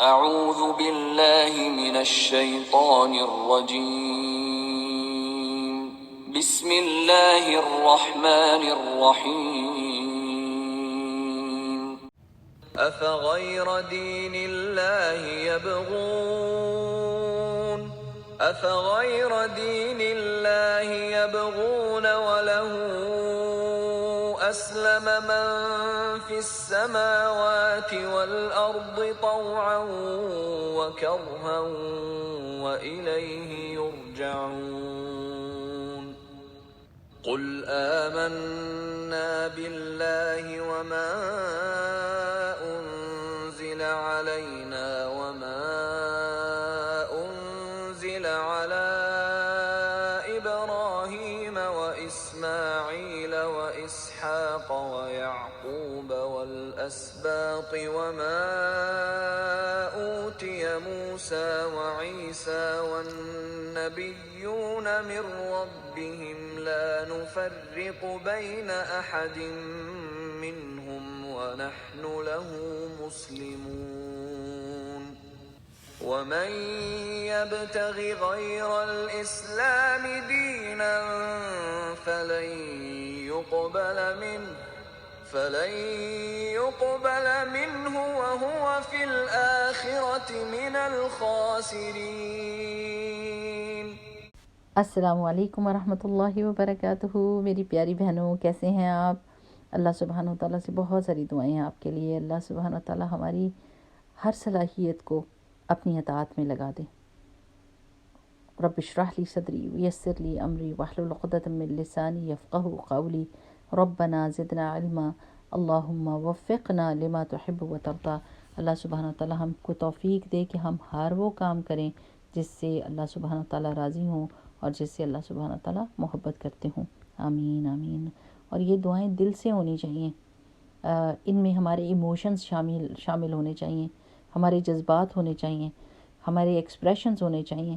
اعوذ باللہ من الشیطان الرجیم بسم اللہ الرحمن الرحیم افغیر دین اللہ یبغون افغیر دین اللہ یبغون وله اسلم من في السماوات والأرض طوعا وكرها وإليه يرجعون قل آمنا بالله وما أنزل علينا وما أنزل على إبراهيم وإسماعيل وإسحاق ويعقوب والأسباط وما أوتي موسى وعيسى والنبيون من ربهم لا نفرق بين أحد منهم ونحن له مسلمون ومن يبتغ غير الإسلام دينا فلن يقبل منه وهو في الآخرة من الخاسرين۔ السلام علیکم ورحمۃ اللہ وبرکاتہ۔ میری پیاری بہنوں، کیسے ہیں آپ؟ اللہ سبحانہ وتعالیٰ سے بہت ساری دعائیں ہیں آپ کے لیے۔ اللہ سبحانہ وتعالیٰ ہماری ہر صلاحیت کو اپنی اطاعت میں لگا دے۔ رب اشرح لی صدری ویسر لی امری واحلل عقدۃ من لسانی یفقہوا قولی ربنا زدنا علما اللہم وفقنا لما تحب وترضی۔ اللہ سبحانہ وتعالیٰ ہم کو توفیق دے کہ ہم ہر وہ کام کریں جس سے اللہ سبحانہ وتعالیٰ راضی ہوں اور جس سے اللہ سبحانہ وتعالیٰ محبت کرتے ہوں۔ آمین آمین۔ اور یہ دعائیں دل سے ہونی چاہیے، ان میں ہمارے ایموشنز شامل ہونے چاہیے، ہمارے جذبات ہونے چاہیے، ہمارے ایکسپریشنز ہونے چاہیے،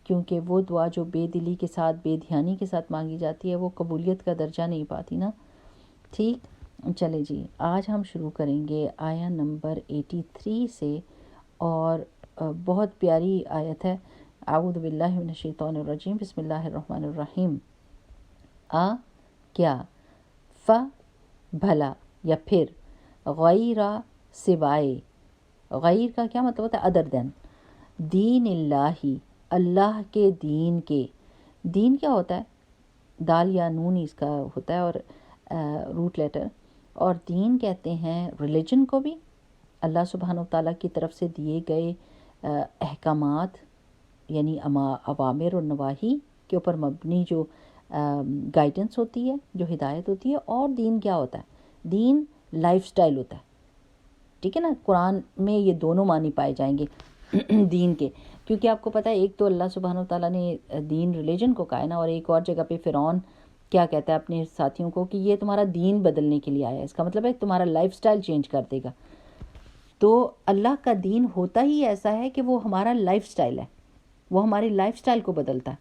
کیونکہ وہ دعا جو بے دلی کے ساتھ، بے دھیانی کے ساتھ مانگی جاتی ہے وہ قبولیت کا درجہ نہیں پاتی نا۔ ٹھیک، چلے جی، آج ہم شروع کریں گے آیہ نمبر 83 سے، اور بہت پیاری آیت ہے۔ اعوذ باللہ من الشیطان الرجیم، بسم اللہ الرحمن الرحیم۔ کیا، بھلا یا پھر، غیر سوائے، غیر کا کیا مطلب ہوتا ہے؟ ادر دین، دین اللہ، اللہ کے دین کے۔ دین کیا ہوتا ہے؟ دال یا نون اس کا ہوتا ہے اور روٹ لیٹر، اور دین کہتے ہیں ریلیجن کو بھی، اللہ سبحانہ وتعالیٰ کی طرف سے دیے گئے احکامات، یعنی اوامر اور نواہی کے اوپر مبنی جو گائیڈنس ہوتی ہے، جو ہدایت ہوتی ہے۔ اور دین کیا ہوتا ہے؟ دین لائف سٹائل ہوتا ہے، ٹھیک ہے نا۔ قرآن میں یہ دونوں معنی پائے جائیں گے دین کے، کیونکہ آپ کو پتہ ہے ایک تو اللہ سبحانہ وتعالیٰ نے دین ریلیجن کو کہا ہے نا، اور ایک اور جگہ پہ فرعون کیا کہتا ہے اپنے ساتھیوں کو کہ یہ تمہارا دین بدلنے کے لیے آیا ہے، اس کا مطلب ہے تمہارا لائف سٹائل چینج کر دے گا۔ تو اللہ کا دین ہوتا ہی ایسا ہے کہ وہ ہمارا لائف سٹائل ہے، وہ ہماری لائف سٹائل کو بدلتا ہے۔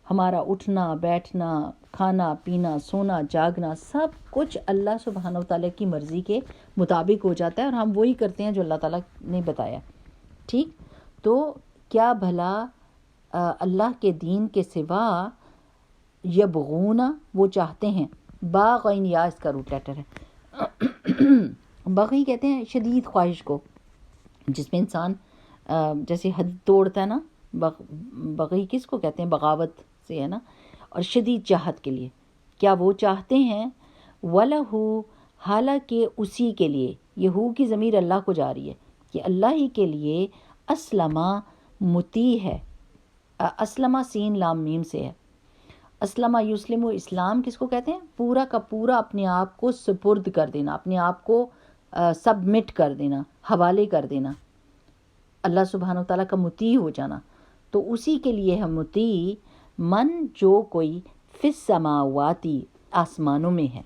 ہمارا اٹھنا بیٹھنا، کھانا پینا، سونا جاگنا، سب کچھ اللہ سبحانہ وتعالیٰ کی مرضی کے مطابق ہو جاتا ہے، اور ہم وہی کرتے ہیں جو اللہ تعالیٰ نے بتایا۔ ٹھیک، تو کیا بھلا اللہ کے دین کے سوا یبغون، وہ چاہتے ہیں، باغین، یا اس کا روٹ لیٹر ہے۔ بغی کہتے ہیں شدید خواہش کو، جس میں انسان جیسے حد توڑتا ہے نا۔ بغی کس کو کہتے ہیں؟ بغاوت سے ہے نا، اور شدید چاہت کے لیے۔ کیا وہ چاہتے ہیں؟ وَلَهُ، حالانکہ اسی کے لیے، یہ ہو کی ضمیر اللہ کو جا رہی ہے، کہ اللہ ہی کے لیے اسلمہ مطیع ہے۔ اسلمہ سین لام میم سے ہے۔ اسلمہ یسلم، اسلام کس کو کہتے ہیں؟ پورا کا پورا اپنے آپ کو سپرد کر دینا، اپنے آپ کو سبمٹ کر دینا، حوالے کر دینا، اللہ سبحانہ وتعالیٰ کا مطیع ہو جانا۔ تو اسی کے لیے ہے مطیع، من، جو کوئی، فی السماواتی، آسمانوں میں ہے،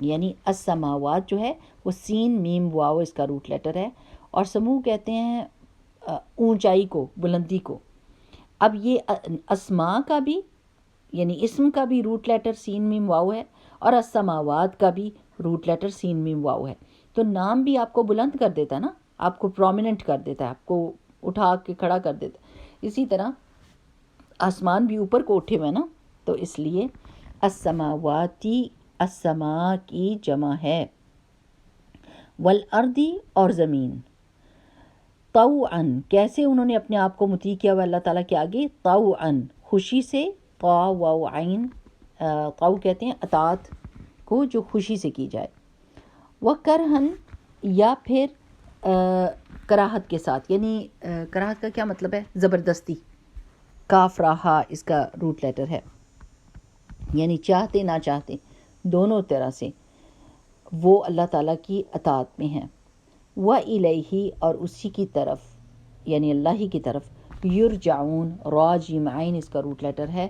یعنی السماوات جو ہے وہ سین میم واو اس کا روٹ لیٹر ہے، اور سمو کہتے ہیں اونچائی کو، بلندی کو۔ اب یہ اسماء کا بھی، یعنی اسم کا بھی روٹ لیٹر سین میم واو ہے، اور السماوات کا بھی روٹ لیٹر سین میم واو ہے، تو نام بھی آپ کو بلند کر دیتا ہے نا، آپ کو پرومیننٹ کر دیتا ہے، آپ کو اٹھا کے کھڑا کر دیتا ہے. اسی طرح آسمان بھی اوپر کو اٹھے ہوئے نا، تو اس لیے السماواتی، السماء کی جمع ہے، والارضی اور زمین، طوعاً کیسے انہوں نے اپنے آپ کو مطیع کیا ہوا اللہ تعالیٰ کے آگے، طوعاً خوشی سے، طا واو عین، طو کہتے ہیں اطاعت کو جو خوشی سے کی جائے، وکرہن یا پھر کراہت کے ساتھ، یعنی کراہت کا کیا مطلب ہے؟ زبردستی. کاف راہا اس کا روٹ لیٹر ہے، یعنی چاہتے نہ چاہتے دونوں طرح سے وہ اللہ تعالیٰ کی اطاعت میں ہیں. وَإِلَيْهِ اور اسی کی طرف، یعنی اللہ ہی کی طرف، یرجعون، راجم عین اس کا روٹ لیٹر ہے.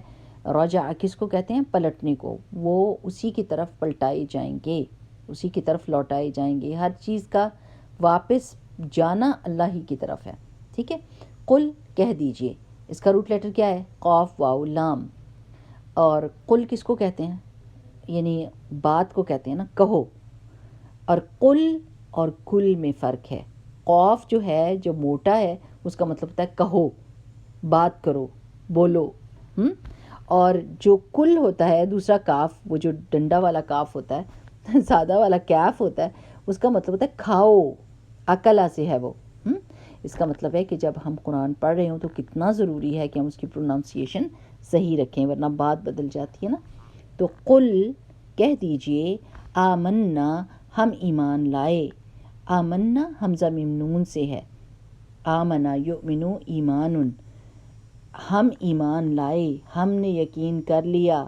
رجع کس کو کہتے ہیں؟ پلٹنے کو. وہ اسی کی طرف پلٹائے جائیں گے، اسی کی طرف لوٹائے جائیں گے. ہر چیز کا واپس جانا اللہ ہی کی طرف ہے. ٹھیک ہے. قل کہہ دیجئے، اس کا روٹ لیٹر کیا ہے؟ قاف واو لام. اور قل کس کو کہتے ہیں؟ یعنی بات کو کہتے ہیں نا، کہو. اور قل اور کل میں فرق ہے. قاف جو ہے، جو موٹا ہے، اس کا مطلب ہوتا ہے کہو، بات کرو، بولو. اور جو کل ہوتا ہے دوسرا کاف، وہ جو ڈنڈا والا کاف ہوتا ہے، سادہ والا کیف ہوتا ہے، اس کا مطلب ہوتا ہے کھاؤ، اکلا سے ہے وہ. اس کا مطلب ہے کہ جب ہم قرآن پڑھ رہے ہوں تو کتنا ضروری ہے کہ ہم اس کی پروننسیشن صحیح رکھیں، ورنہ بات بدل جاتی ہے نا. تو قل کہہ دیجئے، آمنا ہم ایمان لائے. آمنا حمزہ میم نون سے ہے، آمنا یؤمنو ایمان، ہم ایمان لائے، ہم نے یقین کر لیا.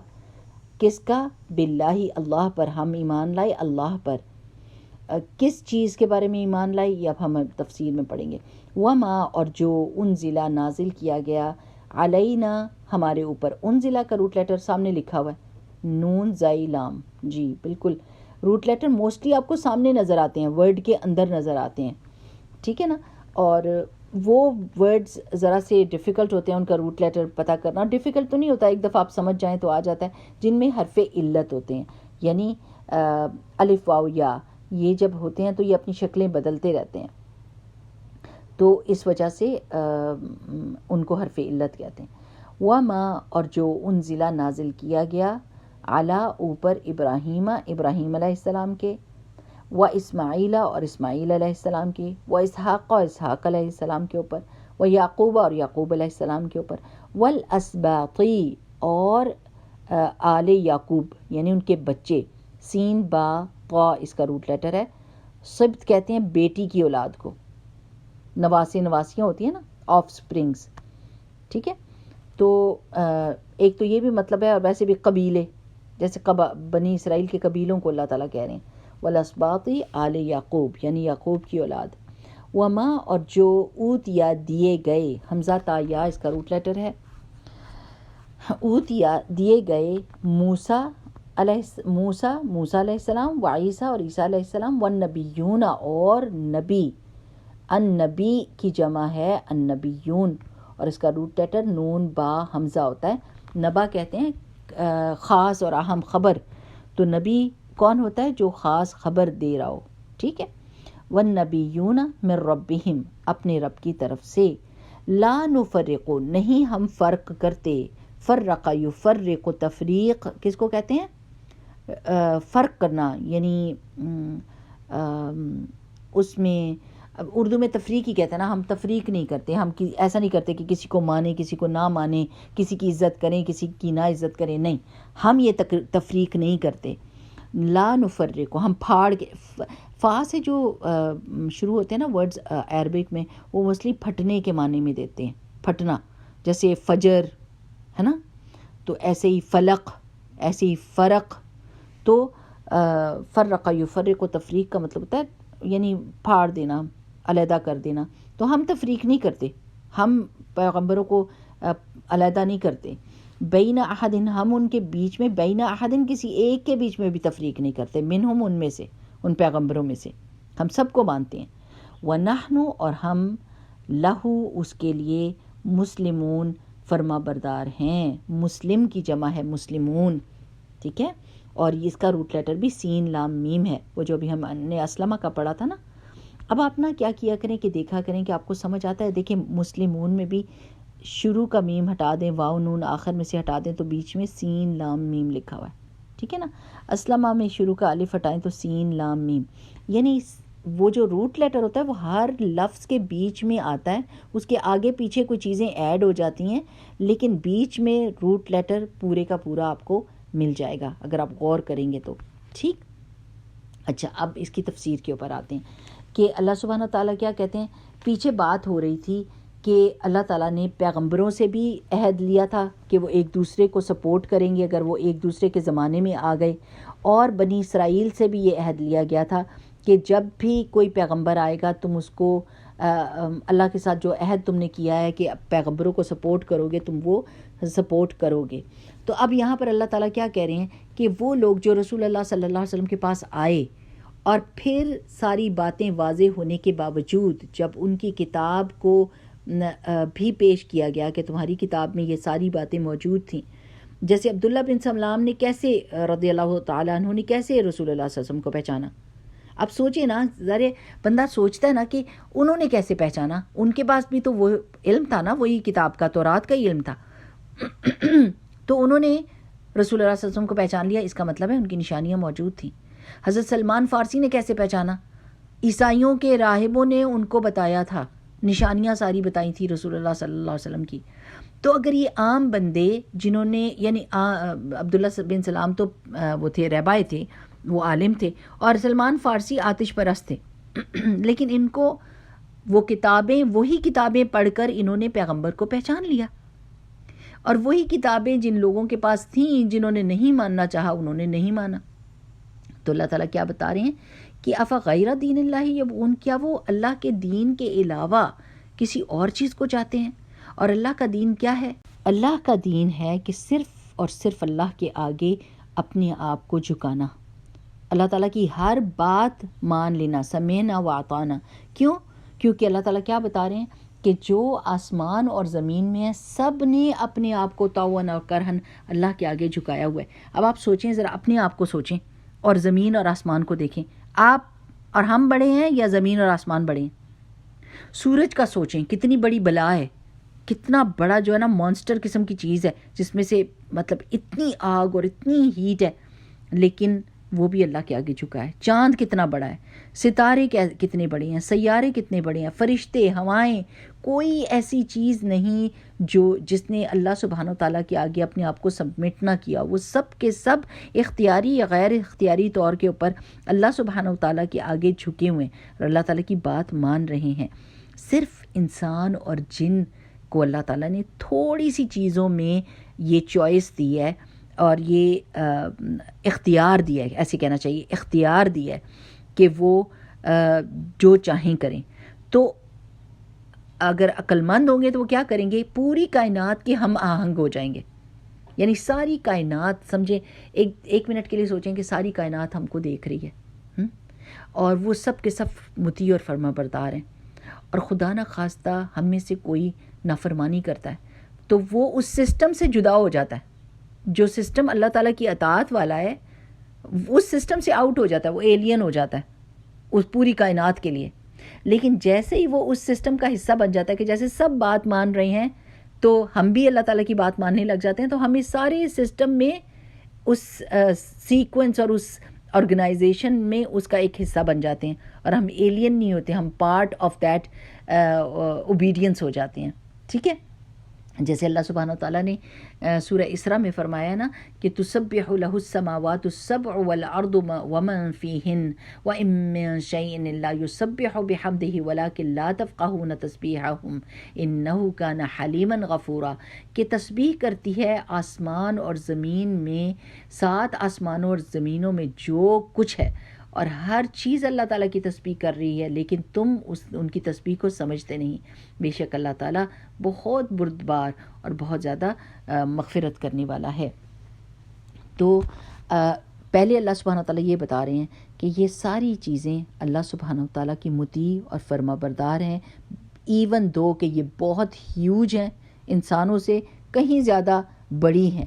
کس کا؟ باللہ اللہ پر. ہم ایمان لائے اللہ پر. کس چیز کے بارے میں ایمان لائی؟ یہ اب ہم تفصیل میں پڑھیں گے. وما اور جو انزلہ نازل کیا گیا، علینا ہمارے اوپر. انزلہ کا روٹ لیٹر سامنے لکھا ہوا ہے، نون زائی لام. جی بالکل، روٹ لیٹر موسٹلی آپ کو سامنے نظر آتے ہیں، ورڈ کے اندر نظر آتے ہیں. ٹھیک ہے نا. اور وہ ورڈز ذرا سے ڈیفیکلٹ ہوتے ہیں ان کا روٹ لیٹر پتہ کرنا. ڈیفیکلٹ تو نہیں ہوتا، ایک دفعہ آپ سمجھ جائیں تو آ جاتا ہے. جن میں حرف علت ہوتے ہیں، یعنی الف واو یا، یہ جب ہوتے ہیں تو یہ اپنی شکلیں بدلتے رہتے ہیں، تو اس وجہ سے ان کو حرف علت کہتے ہیں. وما اور جو انزلہ نازل کیا گیا، علی اوپر، ابراہیم ابراہیم علیہ السلام کے، و اسماعیل اور اسماعیل علیہ السلام کے، و اسحاق اور اسحاق علیہ السلام کے اوپر، و یعقوب اور یعقوب علیہ السلام کے اوپر، والاسباطی اور آل یعقوب یعنی ان کے بچے. سین با طا اس کا روٹ لیٹر ہے. سبت کہتے ہیں بیٹی کی اولاد کو، نواسے نواسیاں ہوتی ہیں نا، آف سپرنگز. ٹھیک ہے. تو ایک تو یہ بھی مطلب ہے، اور ویسے بھی قبیلے، جیسے بنی اسرائیل کے قبیلوں کو اللہ تعالیٰ کہہ رہے ہیں. والاسباطی آل یعقوب یعنی یعقوب کی اولاد. وما اور جو اوتیا دیے گئے، حمزہ تا یا اس کا روٹ لیٹر ہے. اوتیا دیے گئے، موسیٰ علیہ السلام، و عیسیٰ اور عیسیٰ علیہ السلام، والنبیون اور نبی. النبی کی جمع ہے النبیون، اور اس کا روٹ لیٹر نون با حمزہ ہوتا ہے. نبا کہتے ہیں خاص اور اہم خبر، تو نبی کون ہوتا ہے؟ جو خاص خبر دے رہا ہو. ٹھیک ہے. والنبیون من ربہم اپنے رب کی طرف سے. لا نفرق نہیں ہم فرق کرتے. فرق یفرق تفریق کس کو کہتے ہیں؟ فرق کرنا، یعنی اس میں اردو میں تفریق ہی کہتے ہیں نا. ہم تفریق نہیں کرتے، ہم ایسا نہیں کرتے کہ کسی کو مانے کسی کو نہ مانے، کسی کی عزت کریں کسی کی نہ عزت کریں. نہیں، ہم یہ تفریق نہیں کرتے. لا نفرق ہم پھاڑ کے، فا سے جو شروع ہوتے ہیں نا ورڈز عربک میں، وہ موسٹلی پھٹنے کے معنی میں دیتے ہیں، پھٹنا. جیسے فجر ہے نا، تو ایسے ہی فلق، ایسے ہی فرق. تو فرق یفرق و تفریق کا مطلب ہوتا ہے یعنی پھاڑ دینا، علیحدہ کر دینا. تو ہم تفریق نہیں کرتے، ہم پیغمبروں کو علیحدہ نہیں کرتے. بین احد ہم ان کے بیچ میں، بین احد کسی ایک کے بیچ میں بھی تفریق نہیں کرتے. منہم ان میں سے، ان پیغمبروں میں سے ہم سب کو مانتے ہیں. ونحن اور ہم، لہو اس کے لیے، مسلمون فرما بردار ہیں. مسلم کی جمع ہے مسلمون. ٹھیک ہے. اور اس کا روٹ لیٹر بھی سین لام میم ہے، وہ جو بھی ہم نے اسلمہ کا پڑھا تھا نا. اب آپ نا کیا کیا کریں کہ دیکھا کریں کہ آپ کو سمجھ آتا ہے. دیکھیں مسلمون میں بھی شروع کا میم ہٹا دیں, واو نون آخر میں سے ہٹا دیں تو بیچ میں سین لام میم لکھا ہوا ہے, ٹھیک ہے نا. اسلمہ میں شروع کا الف ہٹائیں تو سین لام میم, یعنی وہ جو روٹ لیٹر ہوتا ہے وہ ہر لفظ کے بیچ میں آتا ہے, اس کے آگے پیچھے کوئی چیزیں ایڈ ہو جاتی ہیں لیکن بیچ میں روٹ لیٹر پورے کا پورا آپ کو مل جائے گا اگر آپ غور کریں گے تو, ٹھیک. اچھا, اب اس کی تفسیر کے اوپر آتے ہیں کہ اللہ سبحانہ تعالیٰ کیا کہتے ہیں. پیچھے بات ہو رہی تھی کہ اللہ تعالیٰ نے پیغمبروں سے بھی عہد لیا تھا کہ وہ ایک دوسرے کو سپورٹ کریں گے اگر وہ ایک دوسرے کے زمانے میں آ گئے, اور بنی اسرائیل سے بھی یہ عہد لیا گیا تھا کہ جب بھی کوئی پیغمبر آئے گا تم اس کو اللہ کے ساتھ جو عہد تم نے کیا ہے کہ پیغمبروں کو سپورٹ کرو گے تم وہ سپورٹ کرو گے. تو اب یہاں پر اللہ تعالیٰ کیا کہہ رہے ہیں کہ وہ لوگ جو رسول اللہ صلی اللہ علیہ وسلم کے پاس آئے اور پھر ساری باتیں واضح ہونے کے باوجود جب ان کی کتاب کو بھی پیش کیا گیا کہ تمہاری کتاب میں یہ ساری باتیں موجود تھیں, جیسے عبداللہ بن سلام نے کیسے رضی اللہ تعالیٰ عنہ نے کیسے رسول اللہ صلی اللہ علیہ وسلم کو پہچانا. اب سوچیں نا, ذرا بندہ سوچتا ہے نا کہ انہوں نے کیسے پہچانا, ان کے پاس بھی تو وہ علم تھا نا, وہی کتاب کا تورات کا ہی علم تھا, تو انہوں نے رسول اللہ صلی اللہ علیہ وسلم کو پہچان لیا, اس کا مطلب ہے ان کی نشانیاں موجود تھیں. حضرت سلمان فارسی نے کیسے پہچانا, عیسائیوں کے راہبوں نے ان کو بتایا تھا, نشانیاں ساری بتائی تھی رسول اللہ صلی اللہ علیہ وسلم کی. تو اگر یہ عام بندے جنہوں نے, یعنی عبداللہ بن سلام تو وہ تھے رہبائے تھے, وہ عالم تھے, اور سلمان فارسی آتش پرست تھے, لیکن ان کو وہ کتابیں, وہی کتابیں پڑھ کر انہوں نے پیغمبر کو پہچان لیا, اور وہی کتابیں جن لوگوں کے پاس تھیں جنہوں نے نہیں ماننا چاہا انہوں نے نہیں مانا. تو اللہ تعالیٰ کیا بتا رہے ہیں کہ افغیر دین اللہ یبغون, کیا وہ اللہ کے دین کے علاوہ کسی اور چیز کو چاہتے ہیں. اور اللہ کا دین کیا ہے؟ اللہ کا دین ہے کہ صرف اور صرف اللہ کے آگے اپنے آپ کو جھکانا, اللہ تعالیٰ کی ہر بات مان لینا, سمعنا و اطعنا. کیوں؟ کیونکہ اللہ تعالیٰ کیا بتا رہے ہیں کہ جو آسمان اور زمین میں ہے سب نے اپنے آپ کو طوعاً اور کرہن اللہ کے آگے جھکایا ہوا ہے. اب آپ سوچیں, ذرا اپنے آپ کو سوچیں اور زمین اور آسمان کو دیکھیں, آپ اور ہم بڑے ہیں یا زمین اور آسمان بڑے ہیں؟ سورج کا سوچیں, کتنی بڑی بلا ہے, کتنا بڑا جو ہے نا مانسٹر قسم کی چیز ہے جس میں سے مطلب اتنی آگ اور اتنی ہیٹ ہے, لیکن وہ بھی اللہ کے آگے جھکا ہے. چاند کتنا بڑا ہے, ستارے کتنے بڑے ہیں, سیارے کتنے بڑے ہیں, فرشتے, ہوائیں, کوئی ایسی چیز نہیں جس نے اللہ سبحانہ و تعالیٰ کے آگے اپنے آپ کو سبمٹ نہ کیا. وہ سب کے سب اختیاری یا غیر اختیاری طور کے اوپر اللہ سبحانہ و تعالیٰ کے آگے جھکے ہوئے ہیں اور اللہ تعالیٰ کی بات مان رہے ہیں. صرف انسان اور جن کو اللہ تعالیٰ نے تھوڑی سی چیزوں میں یہ چوائس دی ہے اور یہ اختیار دیا ہے, ایسے کہنا چاہیے, اختیار دیا ہے کہ وہ جو چاہیں کریں. تو اگر عقل مند ہوں گے تو وہ کیا کریں گے, پوری کائنات کے ہم آہنگ ہو جائیں گے. یعنی ساری کائنات سمجھیں, ایک منٹ کے لیے سوچیں کہ ساری کائنات ہم کو دیکھ رہی ہے اور وہ سب کے سب مطیع اور فرما بردار ہیں, اور خدا نہ خواستہ ہم میں سے کوئی نافرمانی کرتا ہے تو وہ اس سسٹم سے جدا ہو جاتا ہے. جو سسٹم اللہ تعالیٰ کی اطاعت والا ہے اس سسٹم سے آؤٹ ہو جاتا ہے, وہ ایلین ہو جاتا ہے اس پوری کائنات کے لیے. لیکن جیسے ہی وہ اس سسٹم کا حصہ بن جاتا ہے کہ جیسے سب بات مان رہے ہیں تو ہم بھی اللہ تعالیٰ کی بات ماننے لگ جاتے ہیں, تو ہم اس سارے سسٹم میں اس سیکوینس اور اس آرگنائزیشن میں اس کا ایک حصہ بن جاتے ہیں, اور ہم ایلین نہیں ہوتے, ہم پارٹ آف دیٹ اوبیڈینس ہو جاتے ہیں. ٹھیک ہے, جیسے اللہ سبحانہ وتعالیٰ نے سورہ اسراء میں فرمایا نا کہ تسبح لہ السماوات السبع والارض ومن فیہن وإن من شیء الا یسبح بحمدہ ولکن لا تفقہون تسبیحہم انہ کان حلیما غفورا. کہ تسبیح کرتی ہے آسمان اور زمین میں, 7 آسمانوں اور زمینوں میں جو کچھ ہے, اور ہر چیز اللہ تعالیٰ کی تسبیح کر رہی ہے, لیکن تم ان کی تسبیح کو سمجھتے نہیں. بے شک اللہ تعالیٰ بہت بردبار اور بہت زیادہ مغفرت کرنے والا ہے. تو پہلے اللہ سبحانہ تعالیٰ یہ بتا رہے ہیں کہ یہ ساری چیزیں اللہ سبحانہ تعالیٰ کی مطیع اور فرما بردار ہیں, ایون دو کہ یہ بہت ہیوج ہیں, انسانوں سے کہیں زیادہ بڑی ہیں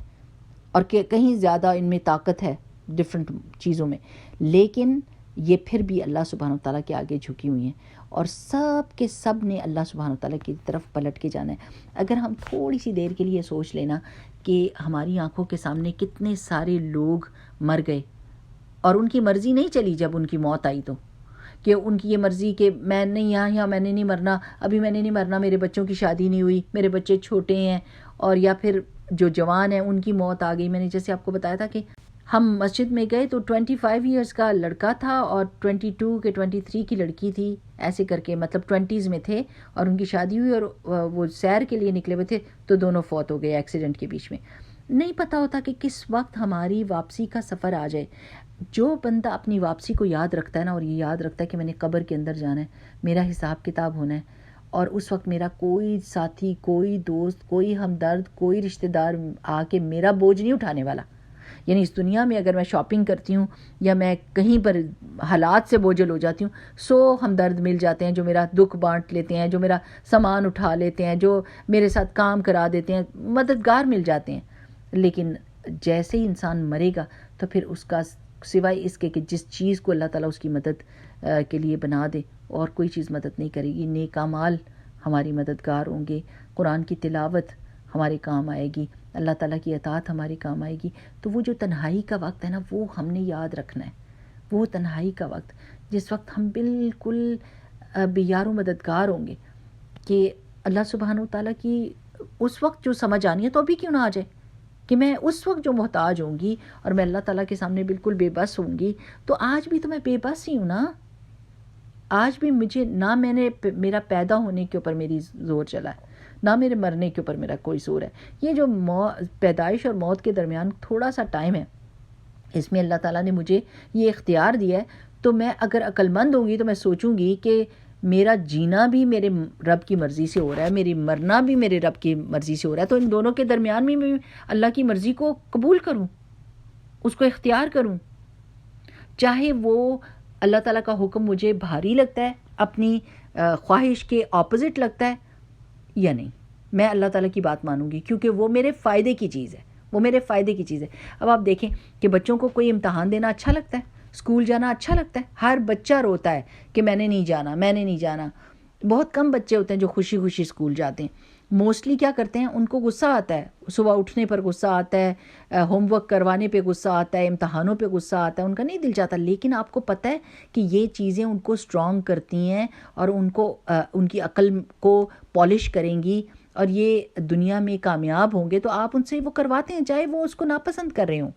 اور کہ کہیں زیادہ ان میں طاقت ہے ڈفرینٹ چیزوں میں, لیکن یہ پھر بھی اللہ سبحانہ وتعالیٰ کے آگے جھکی ہوئی ہیں، اور سب کے سب نے اللہ سبحانہ وتعالیٰ کی طرف پلٹ کے جانا ہے۔ اگر ہم تھوڑی سی دیر کے لیے سوچ لینا کہ ہماری آنکھوں کے سامنے کتنے سارے لوگ مر گئے اور ان کی مرضی نہیں چلی، جب ان کی موت آئی تو کہ ان کی یہ مرضی کہ میں نہیں یہاں میں نے نہیں مرنا، ابھی میں نے نہیں مرنا، میرے بچوں کی شادی نہیں ہوئی، میرے بچے چھوٹے ہیں، اور یا پھر جو جوان ہیں ان کی موت آ گئی۔ میں نے جیسے آپ کو بتایا تھا کہ ہم مسجد میں گئے تو 25 ایئرس کا لڑکا تھا اور 22 کے 23 کی لڑکی تھی، ایسے کر کے مطلب 20s میں تھے، اور ان کی شادی ہوئی اور وہ سیر کے لیے نکلے ہوئے تھے تو دونوں فوت ہو گئے ایکسیڈنٹ کے بیچ میں۔ نہیں پتہ ہوتا کہ کس وقت ہماری واپسی کا سفر آ جائے۔ جو بندہ اپنی واپسی کو یاد رکھتا ہے نا، اور یہ یاد رکھتا ہے کہ میں نے قبر کے اندر جانا ہے، میرا حساب کتاب ہونا ہے، اور اس وقت میرا کوئی ساتھی، کوئی دوست، کوئی ہمدرد، کوئی رشتہ دار آ کے میرا بوجھ نہیں اٹھانے والا۔ یعنی اس دنیا میں اگر میں شاپنگ کرتی ہوں یا میں کہیں پر حالات سے بوجھل ہو جاتی ہوں، 100 ہمدرد مل جاتے ہیں جو میرا دکھ بانٹ لیتے ہیں، جو میرا سامان اٹھا لیتے ہیں، جو میرے ساتھ کام کرا دیتے ہیں، مددگار مل جاتے ہیں۔ لیکن جیسے ہی انسان مرے گا تو پھر اس کا سوائے اس کے کہ جس چیز کو اللہ تعالیٰ اس کی مدد کے لیے بنا دے، اور کوئی چیز مدد نہیں کرے گی۔ نیک اعمال ہماری مددگار ہوں گے، قرآن کی تلاوت ہمارے کام آئے گی، اللہ تعالیٰ کی اطاعت ہمارے کام آئے گی۔ تو وہ جو تنہائی کا وقت ہے نا، وہ ہم نے یاد رکھنا ہے۔ وہ تنہائی کا وقت جس وقت ہم بالکل بے یار و مددگار ہوں گے کہ اللہ سبحانہ وتعالیٰ کی اس وقت جو سمجھ آنی ہے تو ابھی کیوں نہ آ جائے، کہ میں اس وقت جو محتاج ہوں گی اور میں اللہ تعالیٰ کے سامنے بالکل بے بس ہوں گی، تو آج بھی تو میں بے بس ہی ہوں نا۔ آج بھی مجھے نہ میرا پیدا ہونے کے اوپر میری زور چلا ہے، نہ میرے مرنے کے اوپر میرا کوئی زور ہے۔ یہ جو پیدائش اور موت کے درمیان تھوڑا سا ٹائم ہے، اس میں اللہ تعالیٰ نے مجھے یہ اختیار دیا ہے، تو میں اگر عقل مند ہوں گی تو میں سوچوں گی کہ میرا جینا بھی میرے رب کی مرضی سے ہو رہا ہے، میری مرنا بھی میرے رب کی مرضی سے ہو رہا ہے، تو ان دونوں کے درمیان میں اللہ کی مرضی کو قبول کروں، اس کو اختیار کروں، چاہے وہ اللہ تعالیٰ کا حکم مجھے بھاری لگتا ہے، اپنی خواہش کے اپوزٹ لگتا ہے یا نہیں، میں اللہ تعالیٰ کی بات مانوں گی، کیونکہ وہ میرے فائدے کی چیز ہے، وہ میرے فائدے کی چیز ہے۔ اب آپ دیکھیں کہ بچوں کو کوئی امتحان دینا اچھا لگتا ہے، اسکول جانا اچھا لگتا ہے، ہر بچہ روتا ہے کہ میں نے نہیں جانا، میں نے نہیں جانا۔ بہت کم بچے ہوتے ہیں جو خوشی خوشی اسکول جاتے ہیں۔ موسٹلی کیا کرتے ہیں، ان کو غصہ آتا ہے، صبح اٹھنے پر غصہ آتا ہے، ہوم ورک کروانے پہ غصہ آتا ہے، امتحانوں پہ غصہ آتا ہے، ان کا نہیں دل چاہتا۔ لیکن آپ کو پتہ ہے کہ یہ چیزیں ان کو اسٹرانگ کرتی ہیں اور ان کی عقل کو پالش کریں گی، اور یہ دنیا میں کامیاب ہوں گے، تو آپ ان سے وہ کرواتے ہیں چاہے وہ اس کو ناپسند کر رہے ہوں۔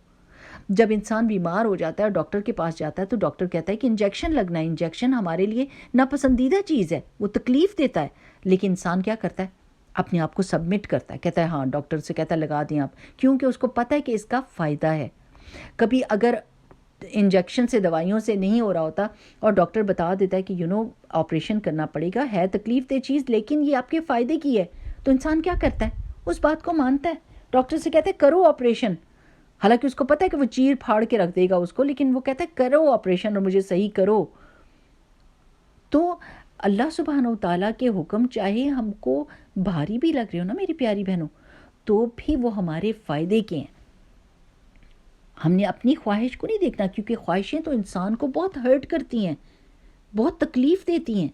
جب انسان بیمار ہو جاتا ہے اور ڈاکٹر کے پاس جاتا ہے تو ڈاکٹر کہتا ہے کہ انجیکشن لگنا ہے، انجیکشن ہمارے لیے ناپسندیدہ چیز ہے، وہ تکلیف دیتا ہے، لیکن انسان کیا کرتا ہے، اپنے آپ کو سبمٹ کرتا ہے، کہتا ہے ہاں، ڈاکٹر سے کہتا ہے لگا دیں آپ، کیونکہ اس کو پتہ ہے کہ اس کا فائدہ ہے۔ کبھی اگر انجیکشن سے، دوائیوں سے نہیں ہو رہا ہوتا اور ڈاکٹر بتا دیتا ہے کہ آپریشن کرنا پڑے گا، ہے تکلیف دہ چیز لیکن یہ آپ کے فائدے کی ہے، تو انسان کیا کرتا ہے، اس بات کو مانتا ہے، ڈاکٹر سے کہتا ہے کرو آپریشن، حالانکہ اس کو پتہ ہے کہ وہ چیر پھاڑ کے رکھ دے گا اس کو، لیکن وہ کہتا ہے کرو آپریشن اور مجھے صحیح کرو۔ تو اللہ سبحانہ وتعالیٰ کے حکم چاہے ہم کو بھاری بھی لگ رہے ہو نا میری پیاری بہنوں، تو بھی وہ ہمارے فائدے کے ہیں۔ ہم نے اپنی خواہش کو نہیں دیکھنا، کیونکہ خواہشیں تو انسان کو بہت ہرٹ کرتی ہیں، بہت تکلیف دیتی ہیں۔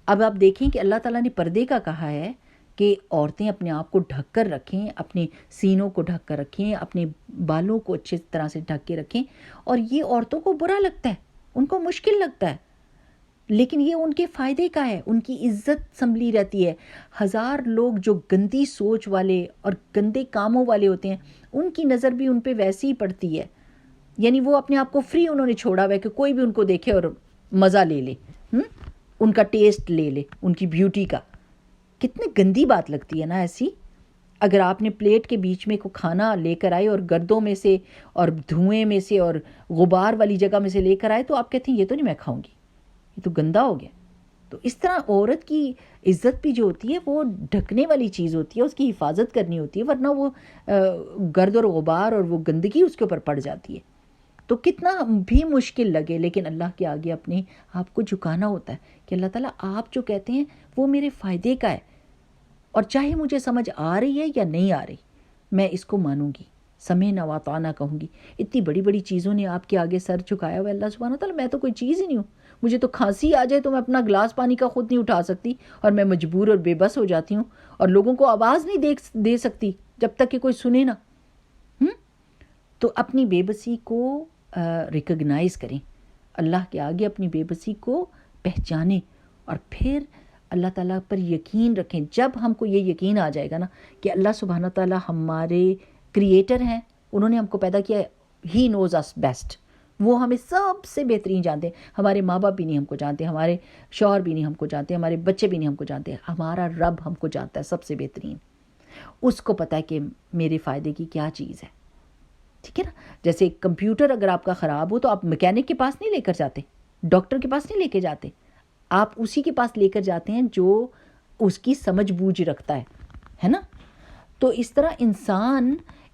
اب آپ دیکھیں کہ اللہ تعالیٰ نے پردے کا کہا ہے کہ عورتیں اپنے آپ کو ڈھک کر رکھیں، اپنے سینوں کو ڈھک کر رکھیں، اپنے بالوں کو اچھے طرح سے ڈھک کے رکھیں، اور یہ عورتوں کو برا لگتا ہے، ان کو مشکل لگتا ہے، لیکن یہ ان کے فائدے کا ہے، ان کی عزت سنبھلی رہتی ہے۔ 1000 لوگ جو گندی سوچ والے اور گندے کاموں والے ہوتے ہیں، ان کی نظر بھی ان پہ ویسی ہی پڑتی ہے، یعنی وہ اپنے آپ کو فری انہوں نے چھوڑا ہوا ہے کہ کوئی بھی ان کو دیکھے اور مزہ لے لے، ان کا ٹیسٹ لے لے، ان کی بیوٹی کا۔ کتنی گندی بات لگتی ہے نا ایسی۔ اگر آپ نے پلیٹ کے بیچ میں کو کھانا لے کر آئے اور گردوں میں سے اور دھوئیں میں سے اور غبار والی جگہ میں سے لے کر آئے، تو آپ کہتے ہیں یہ تو نہیں میں کھاؤں گی، یہ تو گندا ہو گیا۔ تو اس طرح عورت کی عزت بھی جو ہوتی ہے وہ ڈھکنے والی چیز ہوتی ہے، اس کی حفاظت کرنی ہوتی ہے، ورنہ وہ گرد اور غبار اور وہ گندگی اس کے اوپر پڑ جاتی ہے۔ تو کتنا بھی مشکل لگے، لیکن اللہ کے آگے اپنے آپ کو جھکانا ہوتا ہے کہ اللہ تعالیٰ آپ جو کہتے ہیں وہ میرے فائدے کا ہے، اور چاہے مجھے سمجھ آ رہی ہے یا نہیں آ رہی، میں اس کو مانوں گی، سمعنا واطعنا کہوں گی. اتنی بڑی بڑی چیزوں نے آپ کے آگے سر جھکایا ہوا ہے. اللہ سبحانہ تعالیٰ میں تو کوئی چیز ہی نہیں ہوں, مجھے تو کھانسی آ جائے تو میں اپنا گلاس پانی کا خود نہیں اٹھا سکتی, اور میں مجبور اور بے بس ہو جاتی ہوں, اور لوگوں کو آواز نہیں دے سکتی جب تک کہ کوئی سنے نا. تو اپنی بے بسی کو ریکگنائز کریں, اللہ کے آگے اپنی بے بسی کو پہچانیں, اور پھر اللہ تعالیٰ پر یقین رکھیں. جب ہم کو یہ یقین آ جائے گا نا کہ اللہ سبحانہ تعالیٰ ہمارے کریٹر ہیں, انہوں نے ہم کو پیدا کیا ہے, ہی نوز اس بیسٹ, وہ ہمیں سب سے بہترین جانتے ہیں. ہمارے ماں باپ بھی نہیں ہم کو جانتے, ہمارے شوہر بھی نہیں ہم کو جانتے, ہمارے بچے بھی نہیں ہم کو جانتے, ہمارا رب ہم کو جانتا ہے سب سے بہترین. اس کو پتہ ہے کہ میرے فائدے کی کیا چیز ہے. ٹھیک ہے نا. جیسے کمپیوٹر اگر آپ کا خراب ہو تو آپ میکینک کے پاس نہیں لے کر جاتے, ڈاکٹر کے پاس نہیں لے کے جاتے, آپ اسی کے پاس لے کر جاتے ہیں جو اس کی سمجھ بوجھ رکھتا ہے نا. تو اس طرح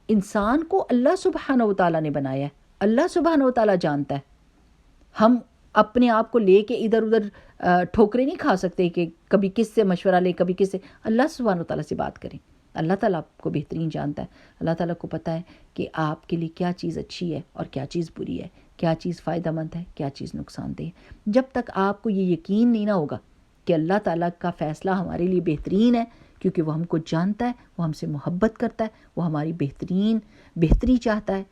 انسان کو اللہ سبحانہ و تعالیٰ نے بنایا ہے, اللہ سبحانہ و تعالیٰ جانتا ہے. ہم اپنے آپ کو لے کے ادھر ادھر ٹھوکرے نہیں کھا سکتے کہ کبھی کس سے مشورہ لیں, کبھی کس سے. اللہ سبحانہ و تعالیٰ سے بات کریں. اللہ تعالیٰ آپ کو بہترین جانتا ہے. اللہ تعالیٰ کو پتہ ہے کہ آپ کے لیے کیا چیز اچھی ہے اور کیا چیز بری ہے, کیا چیز فائدہ مند ہے, کیا چیز نقصان دہ ہے. جب تک آپ کو یہ یقین نہیں نہ ہوگا کہ اللہ تعالیٰ کا فیصلہ ہمارے لیے بہترین ہے, کیونکہ وہ ہم کو جانتا ہے, وہ ہم سے محبت کرتا ہے, وہ ہماری بہتری چاہتا ہے,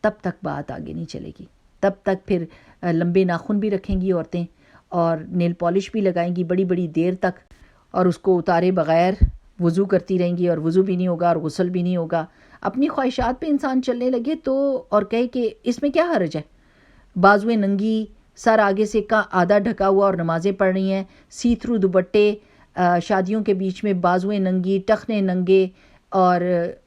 تب تک بات آگے نہیں چلے گی. تب تک پھر لمبے ناخن بھی رکھیں گی عورتیں, اور نیل پالش بھی لگائیں گی بڑی بڑی دیر تک, اور اس کو اتارے بغیر وضو کرتی رہیں گی, اور وضو بھی نہیں ہوگا اور غسل بھی نہیں ہوگا. اپنی خواہشات پہ انسان چلنے لگے تو, اور کہے کہ اس میں کیا حرج ہے, بازویں ننگی, سر آگے سے کا آدھا ڈھکا ہوا اور نمازیں پڑھ رہی ہیں, سی تھرو دوپٹے, شادیوں کے بیچ میں بازویں ننگی, ٹخنے ننگے اور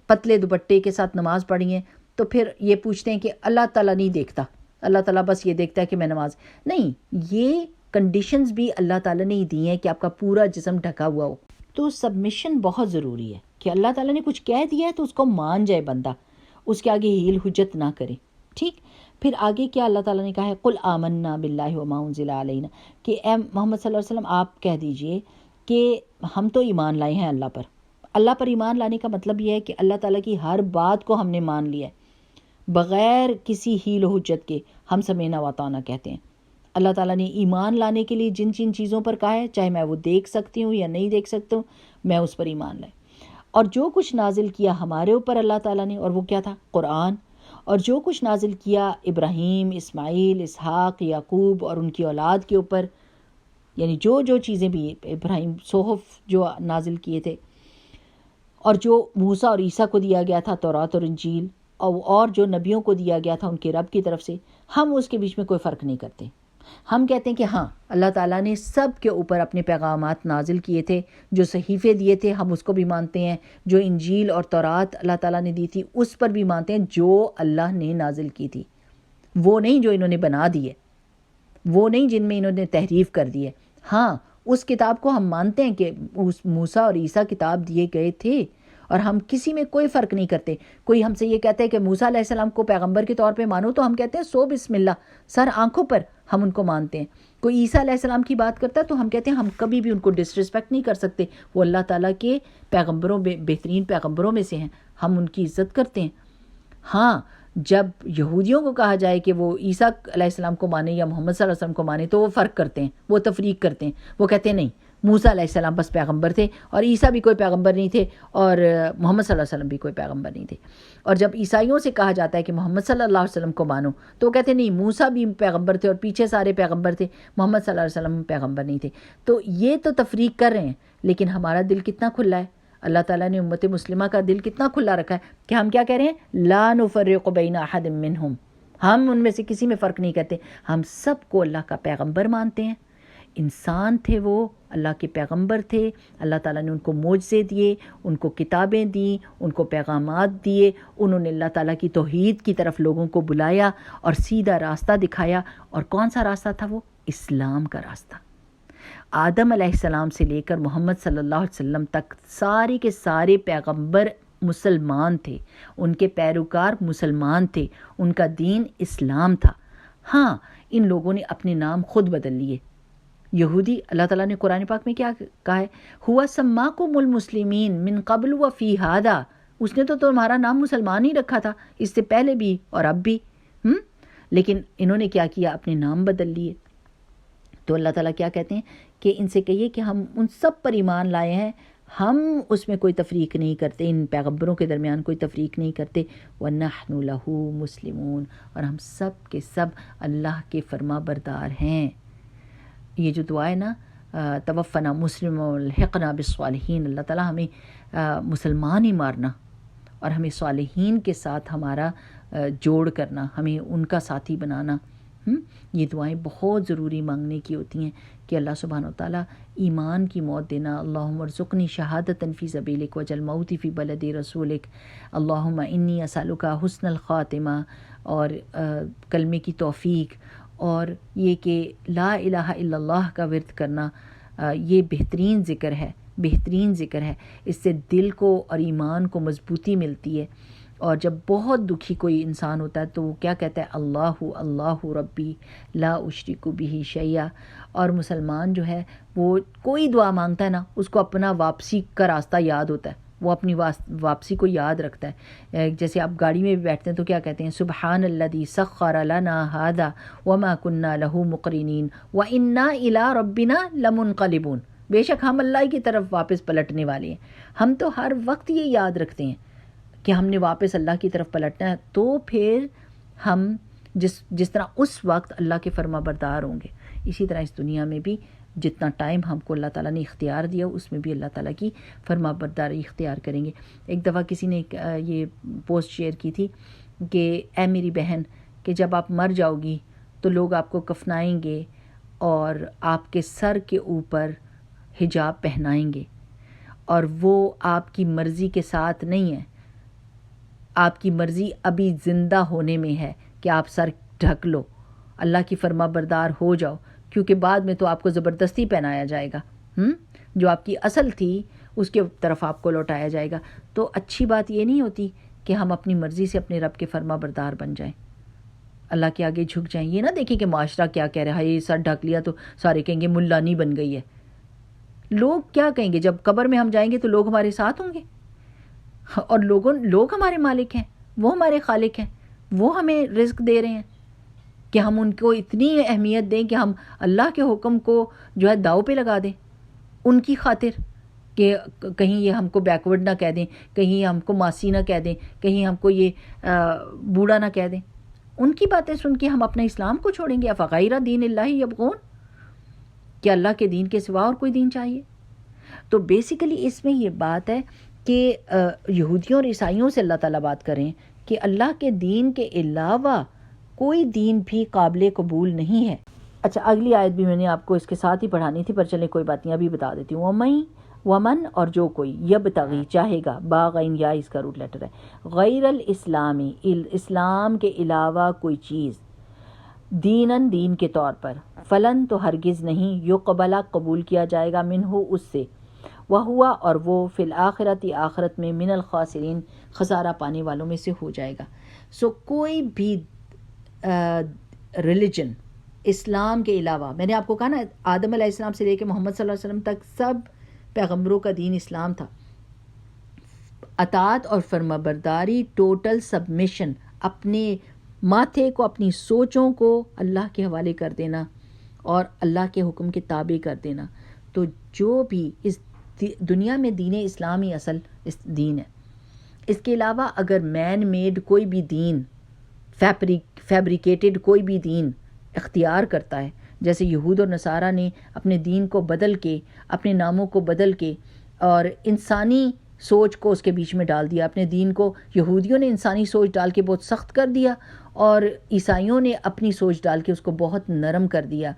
پتلے دوپٹے کے ساتھ نماز پڑھی ہیں, تو پھر یہ پوچھتے ہیں کہ اللہ تعالیٰ نہیں دیکھتا, اللہ تعالیٰ بس یہ دیکھتا ہے کہ میں نماز. نہیں, یہ کنڈیشنز بھی اللہ تعالیٰ نے ہی دی ہیں کہ آپ کا پورا جسم ڈھکا ہوا ہو. تو سبمیشن بہت ضروری ہے کہ اللہ تعالیٰ نے کچھ کہہ دیا ہے تو اس کو مان جائے بندہ, اس کے آگے ہیل حجت نہ کرے. ٹھیک. پھر آگے کیا اللہ تعالیٰ نے کہا ہے, قل آمنا باللہ وما انزل علینا, کہ اے محمد صلی اللہ علیہ وسلم آپ کہہ دیجئے کہ ہم تو ایمان لائے ہیں اللہ پر. اللہ پر ایمان لانے کا مطلب یہ ہے کہ اللہ تعالیٰ کی ہر بات کو ہم نے مان لیا ہے بغیر کسی ہیل و حجت کے. ہم سمعنا واطعنا کہتے ہیں. اللہ تعالیٰ نے ایمان لانے کے لیے جن چیزوں پر کہا ہے, چاہے میں وہ دیکھ سکتی ہوں یا نہیں دیکھ سکتا ہوں, میں اس پر ایمان لائے. اور جو کچھ نازل کیا ہمارے اوپر اللہ تعالیٰ نے, اور وہ کیا تھا, قرآن, اور جو کچھ نازل کیا ابراہیم, اسماعیل, اسحاق, یعقوب اور ان کی اولاد کے اوپر, یعنی جو چیزیں بھی ابراہیم, صحف جو نازل کیے تھے, اور جو موسیٰ اور عیسیٰ کو دیا گیا تھا تورات اور انجیل, اور جو نبیوں کو دیا گیا تھا ان کے رب کی طرف سے, ہم اس کے بیچ میں کوئی فرق نہیں کرتے. ہم کہتے ہیں کہ ہاں اللہ تعالیٰ نے سب کے اوپر اپنے پیغامات نازل کیے تھے, جو صحیفے دیے تھے ہم اس کو بھی مانتے ہیں, جو انجیل اور تورات اللہ تعالیٰ نے دی تھی اس پر بھی مانتے ہیں, جو اللہ نے نازل کی تھی, وہ نہیں جو انہوں نے بنا دیے, وہ نہیں جن میں انہوں نے تحریف کر دی ہے. ہاں اس کتاب کو ہم مانتے ہیں کہ موسیٰ اور عیسیٰ کتاب دیے گئے تھے, اور ہم کسی میں کوئی فرق نہیں کرتے. کوئی ہم سے یہ کہتا ہے کہ موسیٰ علیہ السلام کو پیغمبر کے طور پہ مانو, تو ہم کہتے ہیں سو بسم اللہ, سر آنکھوں پر ہم ان کو مانتے ہیں. کوئی عیسیٰ علیہ السلام کی بات کرتا ہے تو ہم کہتے ہیں ہم کبھی بھی ان کو ڈسرسپیکٹ نہیں کر سکتے, وہ اللہ تعالیٰ کے پیغمبروں بہترین پیغمبروں میں سے ہیں, ہم ان کی عزت کرتے ہیں. ہاں جب یہودیوں کو کہا جائے کہ وہ عیسیٰ علیہ السلام کو مانے یا محمد صلی اللہ علیہ وسلم کو مانے, تو وہ فرق کرتے ہیں, وہ تفریق کرتے ہیں. وہ کہتے ہیں نہیں, موسیٰ علیہ السلام بس پیغمبر تھے, اور عیسیٰ بھی کوئی پیغمبر نہیں تھے, اور محمد صلی اللہ علیہ وسلم بھی کوئی پیغمبر نہیں تھے. اور جب عیسائیوں سے کہا جاتا ہے کہ محمد صلی اللہ علیہ وسلم کو مانو, تو وہ کہتے ہیں نہیں, موسیٰ بھی پیغمبر تھے اور پیچھے سارے پیغمبر تھے, محمد صلی اللہ علیہ وسلم پیغمبر نہیں تھے. تو یہ تو تفریق کر رہے ہیں, لیکن ہمارا دل کتنا کھلا ہے, اللہ تعالیٰ نے امت مسلمہ کا دل کتنا کھلا رکھا ہے کہ ہم کیا کہہ رہے ہیں, لا نفرق بین احد منہم, ہم ان میں سے کسی میں فرق نہیں کرتے, ہم سب کو اللہ کا پیغمبر مانتے ہیں. انسان تھے, وہ اللہ کے پیغمبر تھے, اللہ تعالیٰ نے ان کو معجزے دیے, ان کو کتابیں دیں, ان کو پیغامات دیے, انہوں نے اللہ تعالیٰ کی توحید کی طرف لوگوں کو بلایا اور سیدھا راستہ دکھایا. اور کون سا راستہ تھا وہ؟ اسلام کا راستہ. آدم علیہ السلام سے لے کر محمد صلی اللہ علیہ وسلم تک سارے کے سارے پیغمبر مسلمان تھے, ان کے پیروکار مسلمان تھے, ان کا دین اسلام تھا. ہاں ان لوگوں نے اپنے نام خود بدل لیے. یہودی, اللہ تعالیٰ نے قرآن پاک میں کیا کہا ہے, ہوا سماکم المسلمین من قبل وفی ھذا اس نے تو تمہارا نام مسلمان ہی رکھا تھا اس سے پہلے بھی اور اب بھی، لیکن انہوں نے کیا کیا، اپنے نام بدل لیے۔ تو اللہ تعالیٰ کیا کہتے ہیں کہ ان سے کہیے کہ ہم ان سب پر ایمان لائے ہیں، ہم اس میں کوئی تفریق نہیں کرتے، ان پیغمبروں کے درمیان کوئی تفریق نہیں کرتے، وَنَحْنُ لَهُ مُسْلِمُونَ، اور ہم سب کے سب اللہ کے فرما بردار ہیں۔ یہ جو دعا ہے نا، توفنا مسلم والحقنا بالصالحین، اللہ تعالیٰ ہمیں مسلمان ہی مارنا اور ہمیں صالحین کے ساتھ ہمارا جوڑ کرنا، ہمیں ان کا ساتھی بنانا۔ یہ دعائیں بہت ضروری مانگنے کی ہوتی ہیں کہ اللہ سبحانہ و تعالیٰ ایمان کی موت دینا، اللہم ارزقنی شہادۃ فی سبیلک وجل موتی فی بلد رسولک، اللہم انی اسألک حسن الخاتمہ، اور کلمے کی توفیق، اور یہ کہ لا الہ الا اللہ کا ورد کرنا، یہ بہترین ذکر ہے، بہترین ذکر ہے، اس سے دل کو اور ایمان کو مضبوطی ملتی ہے۔ اور جب بہت دکھی کوئی انسان ہوتا ہے تو وہ کیا کہتا ہے، اللہ اللہ ربی لا اشرک بہ شیئا، اور مسلمان جو ہے وہ کوئی دعا مانگتا ہے نا، اس کو اپنا واپسی کا راستہ یاد ہوتا ہے، وہ اپنی واپسی کو یاد رکھتا ہے۔ جیسے آپ گاڑی میں بھی بیٹھتے ہیں تو کیا کہتے ہیں، سبحان الذی سخر لنا ھذا وما كنا له مقرنین وانا الی ربنا لمنقلبون، بے شک ہم اللہ کی طرف واپس پلٹنے والے ہیں۔ ہم تو ہر وقت یہ یاد رکھتے ہیں کہ ہم نے واپس اللہ کی طرف پلٹنا ہے، تو پھر ہم جس طرح اس وقت اللہ کے فرما بردار ہوں گے، اسی طرح اس دنیا میں بھی جتنا ٹائم ہم کو اللہ تعالیٰ نے اختیار دیا اس میں بھی اللہ تعالیٰ کی فرما برداری اختیار کریں گے۔ ایک دفعہ کسی نے یہ پوسٹ شیئر کی تھی کہ اے میری بہن، کہ جب آپ مر جاؤ گی تو لوگ آپ کو کفنائیں گے اور آپ کے سر کے اوپر حجاب پہنائیں گے، اور وہ آپ کی مرضی کے ساتھ نہیں ہے، آپ کی مرضی ابھی زندہ ہونے میں ہے کہ آپ سر ڈھک لو، اللہ کی فرما بردار ہو جاؤ، کیونکہ بعد میں تو آپ کو زبردستی پہنایا جائے گا، جو آپ کی اصل تھی اس کے طرف آپ کو لوٹایا جائے گا۔ تو اچھی بات یہ نہیں ہوتی کہ ہم اپنی مرضی سے اپنے رب کے فرما بردار بن جائیں، اللہ کے آگے جھک جائیں۔ یہ نہ دیکھیں کہ معاشرہ کیا کہہ رہا ہے، یہ سر ڈھک لیا تو سارے کہیں گے ملا نہیں بن گئی ہے۔ لوگ کیا کہیں گے جب قبر میں ہم جائیں گے؟ تو لوگ ہمارے ساتھ ہوں گے، اور لوگ ہمارے مالک ہیں، وہ ہمارے خالق ہیں، وہ ہمیں رزق دے رہے ہیں، کہ ہم ان کو اتنی اہمیت دیں کہ ہم اللہ کے حکم کو جو ہے داؤ پہ لگا دیں ان کی خاطر، کہ کہیں یہ ہم کو بیکورڈ نہ کہہ دیں، کہیں ہم کو ماسی نہ کہہ دیں، کہیں ہم کو یہ بوڑھا نہ کہہ دیں۔ ان کی باتیں سن کے ہم اپنا اسلام کو چھوڑیں گے؟ افغیر دین اللہ یبغون، کہ اللہ کے دین کے سوا اور کوئی دین چاہیے؟ تو بیسیکلی اس میں یہ بات ہے کہ یہودیوں اور عیسائیوں سے اللہ تعالیٰ بات کریں کہ اللہ کے دین کے علاوہ کوئی دین بھی قابل قبول نہیں ہے۔ اچھا، اگلی آیت بھی میں نے آپ کو اس کے ساتھ ہی پڑھانی تھی، پر چلیں کوئی بات نہیں، ابھی بتا دیتی ہوں۔ ومن، اور جو کوئی، یبتغی، چاہے گا، باغین، یا اس کا روٹ لیٹر ہے، غیر الاسلامی، اسلام کے علاوہ کوئی چیز، دینن، دین کے طور پر، فلن، تو ہرگز نہیں، یقبلا، قبول کیا جائے گا، منہ، اس سے، وہوا، اور وہ، فی الآخرت، آخرت میں، من الخاسرین، خسارہ پانے والوں میں سے ہو جائے گا۔ سو کوئی بھی ریلیجن اسلام کے علاوہ، میں نے آپ کو کہا نا آدم علیہ السلام سے لے کے محمد صلی اللہ علیہ وسلم تک سب پیغمبروں کا دین اسلام تھا، اطاعت اور فرما برداری، ٹوٹل سبمیشن، اپنے ماتھے کو، اپنی سوچوں کو اللہ کے حوالے کر دینا اور اللہ کے حکم کے تابع کر دینا۔ تو جو بھی اس دنیا میں دین اسلامی اصل اس دین ہے، اس کے علاوہ اگر مین میڈ کوئی بھی دین، فیبریکیٹڈ کوئی بھی دین اختیار کرتا ہے، جیسے یہود اور نصارہ نے اپنے دین کو بدل کے، اپنے ناموں کو بدل کے اور انسانی سوچ کو اس کے بیچ میں ڈال دیا، اپنے دین کو یہودیوں نے انسانی سوچ ڈال کے بہت سخت کر دیا اور عیسائیوں نے اپنی سوچ ڈال کے اس کو بہت نرم کر دیا،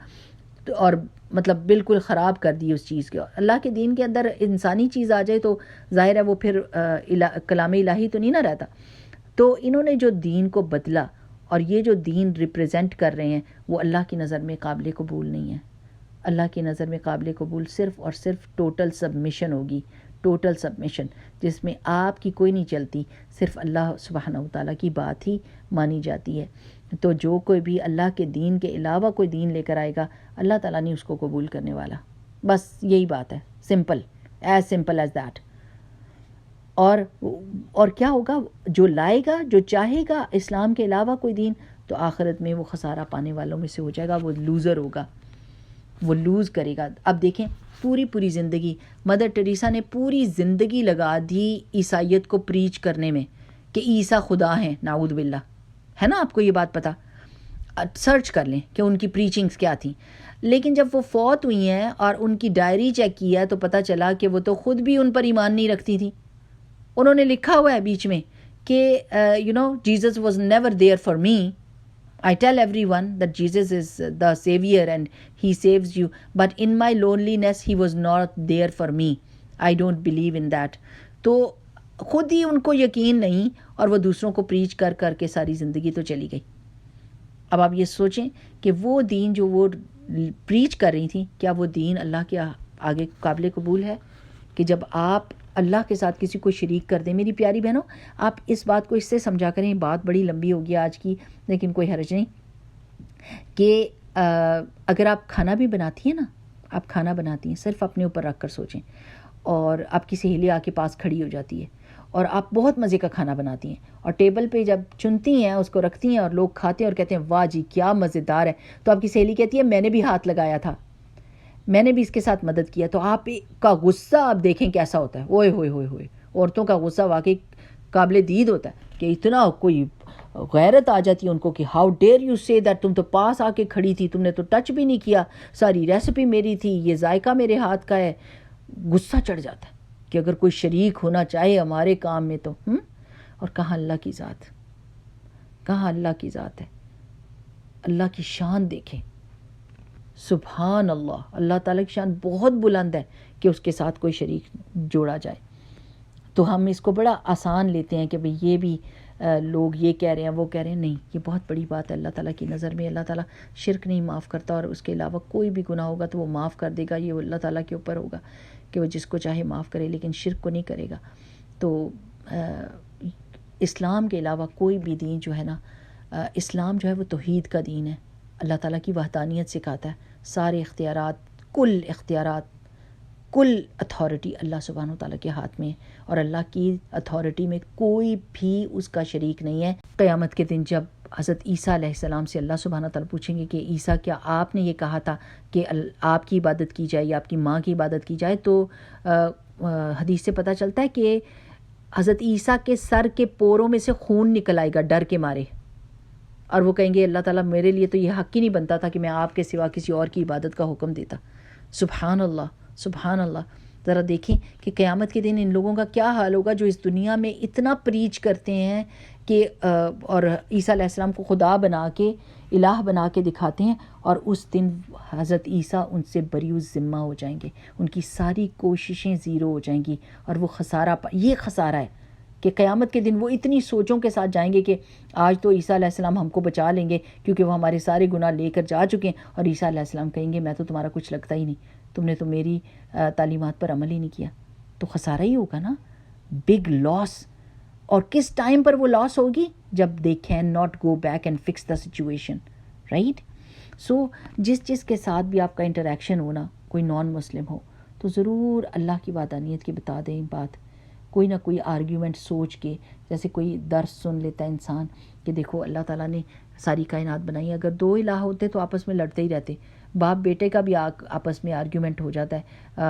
اور مطلب بالکل خراب کر دی اس چیز کے۔ اللہ کے دین کے اندر انسانی چیز آ جائے تو ظاہر ہے وہ پھر کلام الہی تو نہیں نہ رہتا۔ تو انہوں نے جو دین کو بدلا اور یہ جو دین ریپریزنٹ کر رہے ہیں وہ اللہ کی نظر میں قابل قبول نہیں ہے۔ اللہ کی نظر میں قابل قبول صرف اور صرف ٹوٹل سبمیشن ہوگی، ٹوٹل سبمیشن، جس میں آپ کی کوئی نہیں چلتی، صرف اللہ سبحانہ و تعالیٰ کی بات ہی مانی جاتی ہے۔ تو جو کوئی بھی اللہ کے دین کے علاوہ کوئی دین لے کر آئے گا، اللہ تعالیٰ نہیں اس کو قبول کرنے والا، بس یہی بات ہے، سمپل ایز دیٹ۔ اور کیا ہوگا؟ جو لائے گا، جو چاہے گا اسلام کے علاوہ کوئی دین، تو آخرت میں وہ خسارہ پانے والوں میں سے ہو جائے گا، وہ لوزر ہوگا، وہ لوز کرے گا۔ اب دیکھیں پوری زندگی مدر ٹریسا نے پوری زندگی لگا دی عیسائیت کو پریچ کرنے میں کہ عیسیٰ خدا ہیں، نعوذ باللہ، ہے نا؟ آپ کو یہ بات پتہ، سرچ کر لیں کہ ان کی پریچنگز کیا تھیں۔ لیکن جب وہ فوت ہوئی ہیں اور ان کی ڈائری چیک کیا تو پتہ چلا کہ وہ تو خود بھی ان پر ایمان نہیں رکھتی تھیں۔ انہوں نے لکھا ہوا ہے بیچ میں کہ Jesus was never there for me. I tell everyone that Jesus is the savior and he saves you, but in my loneliness he was not there for me. I don't believe in that. تو خود ہی ان کو یقین نہیں اور وہ دوسروں کو preach کر کر کے ساری زندگی تو چلی گئی۔ اب آپ یہ سوچیں کہ وہ دین جو وہ پریچ کر رہی تھیں، کیا وہ دین اللہ کے آگے قابل قبول ہے؟ کہ جب آپ اللہ کے ساتھ کسی کو شریک کر دیں۔ میری پیاری بہنوں، آپ اس بات کو اس سے سمجھا کریں، بات بڑی لمبی ہوگی آج کی، لیکن کوئی حرج نہیں، کہ اگر آپ کھانا بھی بناتی ہیں نا، آپ کھانا بناتی ہیں، صرف اپنے اوپر رکھ کر سوچیں، اور آپ کی سہیلی آ کے پاس کھڑی ہو جاتی ہے اور آپ بہت مزے کا کھانا بناتی ہیں، اور ٹیبل پہ جب چنتی ہیں اس کو رکھتی ہیں اور لوگ کھاتے ہیں اور کہتے ہیں واہ جی کیا مزیدار ہے، تو آپ کی سہیلی کہتی ہے میں نے بھی ہاتھ لگایا تھا، میں نے بھی اس کے ساتھ مدد کیا، تو آپ کا غصہ آپ دیکھیں کیسا ہوتا ہے۔ اوئے ہوئے ہوئے ہوئے، عورتوں کا غصہ واقعی قابل دید ہوتا ہے کہ اتنا کوئی غیرت آ جاتی ہے ان کو کہ ہاؤ ڈیئر یو سے دیٹ، تم تو پاس آ کے کھڑی تھی، تم نے تو ٹچ بھی نہیں کیا، ساری ریسیپی میری تھی، یہ ذائقہ میرے ہاتھ کا ہے۔ غصہ چڑھ جاتا ہے کہ اگر کوئی شریک ہونا چاہے ہمارے کام میں تو اور کہاں اللہ کی ذات، کہاں اللہ کی ذات ہے، اللہ کی شان دیکھیں، سبحان اللہ، اللہ تعالیٰ کی شان بہت بلند ہے کہ اس کے ساتھ کوئی شریک جوڑا جائے۔ تو ہم اس کو بڑا آسان لیتے ہیں کہ بھئی یہ بھی لوگ یہ کہہ رہے ہیں وہ کہہ رہے ہیں، نہیں، یہ بہت بڑی بات ہے اللہ تعالیٰ کی نظر میں۔ اللہ تعالیٰ شرک نہیں معاف کرتا، اور اس کے علاوہ کوئی بھی گناہ ہوگا تو وہ معاف کر دے گا، یہ اللہ تعالیٰ کے اوپر ہوگا کہ وہ جس کو چاہے معاف کرے، لیکن شرک کو نہیں کرے گا۔ تو اسلام کے علاوہ کوئی بھی دین جو ہے نا، اسلام جو ہے وہ توحید کا دین ہے، اللہ تعالیٰ کی وحدانیت سکھاتا ہے، سارے اختیارات کل اتھارٹی اللہ سبحانہ و تعالیٰ کے ہاتھ میں ہے، اور اللہ کی اتھارٹی میں کوئی بھی اس کا شریک نہیں ہے۔ قیامت کے دن جب حضرت عیسیٰ علیہ السلام سے اللہ سبحانہ و تعالیٰ پوچھیں گے کہ عیسیٰ کیا آپ نے یہ کہا تھا کہ آپ کی عبادت کی جائے یا آپ کی ماں کی عبادت کی جائے، تو حدیث سے پتہ چلتا ہے کہ حضرت عیسیٰ کے سر کے پوروں میں سے خون نکل آئے گا ڈر کے مارے، اور وہ کہیں گے اللہ تعالیٰ میرے لیے تو یہ حق ہی نہیں بنتا تھا کہ میں آپ کے سوا کسی اور کی عبادت کا حکم دیتا۔ سبحان اللہ، سبحان اللہ۔ ذرا دیکھیں کہ قیامت کے دن ان لوگوں کا کیا حال ہوگا جو اس دنیا میں اتنا پریچ کرتے ہیں کہ اور عیسیٰ علیہ السلام کو خدا بنا کے، الہ بنا کے دکھاتے ہیں، اور اس دن حضرت عیسیٰ ان سے بری ذمہ ہو جائیں گے، ان کی ساری کوششیں زیرو ہو جائیں گی، اور وہ یہ خسارہ ہے کہ قیامت کے دن وہ اتنی سوچوں کے ساتھ جائیں گے کہ آج تو عیسیٰ علیہ السلام ہم کو بچا لیں گے کیونکہ وہ ہمارے سارے گناہ لے کر جا چکے ہیں، اور عیسیٰ علیہ السلام کہیں گے میں تو تمہارا کچھ لگتا ہی نہیں، تم نے تو میری تعلیمات پر عمل ہی نہیں کیا۔ تو خسارہ ہی ہوگا نا، بگ لاس۔ اور کس ٹائم پر وہ لاس ہوگی؟ جب they can not go back and fix the situation, right? So جس کے ساتھ بھی آپ کا انٹریکشن ہونا، کوئی نان مسلم ہو، تو ضرور اللہ کی وحدانیت کی بتا دیں بات، کوئی نہ کوئی آرگیومنٹ سوچ کے، جیسے کوئی درس سن لیتا ہے انسان کہ دیکھو اللہ تعالیٰ نے ساری کائنات بنائی ہے، اگر دو الہ ہوتے تو آپس میں لڑتے ہی رہتے، باپ بیٹے کا بھی آپس میں آرگیومنٹ ہو جاتا ہے،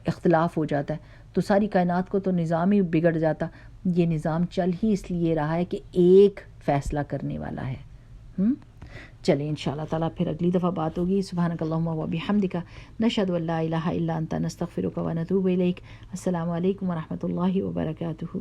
اختلاف ہو جاتا ہے، تو ساری کائنات کو تو نظام ہی بگڑ جاتا۔ یہ نظام چل ہی اس لیے رہا ہے کہ ایک فیصلہ کرنے والا ہے۔ چلیں انشاءاللہ تعالیٰ پھر اگلی دفعہ بات ہوگی۔ سبحانک اللہم و بحمدک، نشہد ان لا الہ الا انت، نستغفرک و نتوب الیک۔ السلام علیکم ورحمۃ اللہ وبرکاتہ۔